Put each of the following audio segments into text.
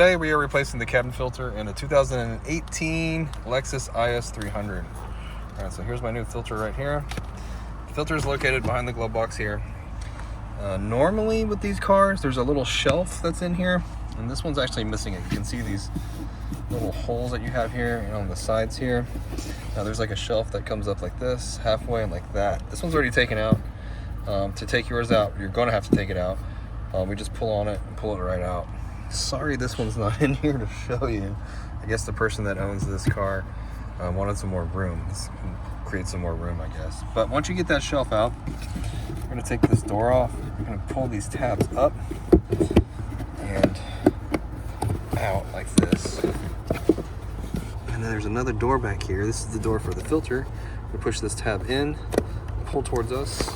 Today we are replacing the cabin filter in a 2018 Lexus IS300. Alright, so here's my new filter right here. The filter is located behind the glove box here. Normally with these cars, there's a little shelf that's in here, and this one's actually missing it. You can see these little holes that you have here and on the sides here. Now there's like a shelf that comes up like this, halfway, and like that. This one's already taken out. To take yours out, you're going to have to take it out. We just pull on it and pull it right out. Sorry this one's not in here to show you. I guess the person that owns this car wanted some more room. This can create some more room, I guess. But once you get that shelf out, we're going to take this door off. We're going to pull these tabs up and out like this. And then there's another door back here. This is the door for the filter. We push this tab in, pull towards us.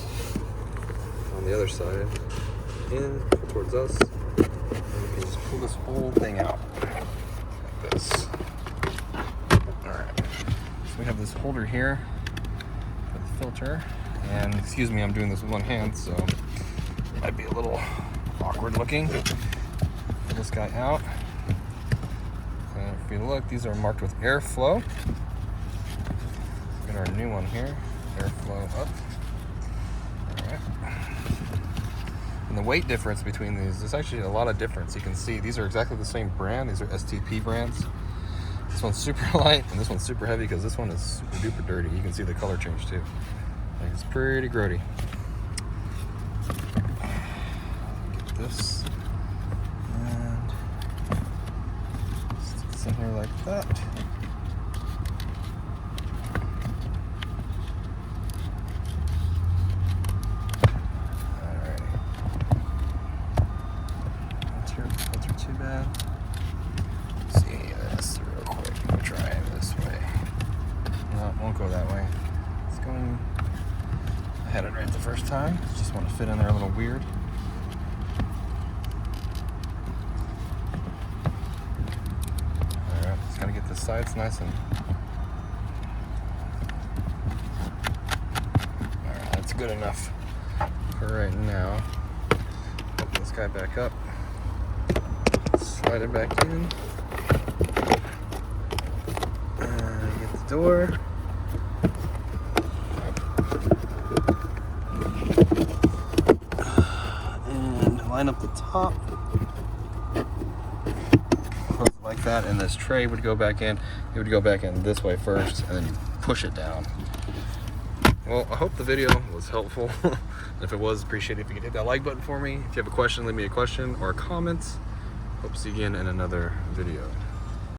On the other side, in, pull towards us. And we can just pull this whole thing out like this. Alright. So we have this holder here for the filter. And excuse me, I'm doing this with one hand, so it might be a little awkward looking. Pull this guy out. And if you look, these are marked with airflow. Get our new one here. Airflow up. Alright. And the weight difference between these, there's actually a lot of difference. You can see these are exactly the same brand. These are STP brands. This one's super light and this one's super heavy because this one is super duper dirty. You can see the color change too. Like, it's pretty grody. Get this and stick this in here like that. Too bad. See this real quick. We'll try it this way. No, it won't go that way. It's going. I had it right the first time. Just want to fit in there a little weird. Alright, just gotta get the sides nice and. Alright, that's good enough for right now. Open this guy back up. Slide it back in. Get the door. And line up the top. Close it like that, and this tray would go back in. It would go back in this way first, and then you push it down. Well, I hope the video was helpful. If it was, appreciate it if you could hit that like button for me. If you have a question, leave me a question or a comment. Hope to see you again in another video.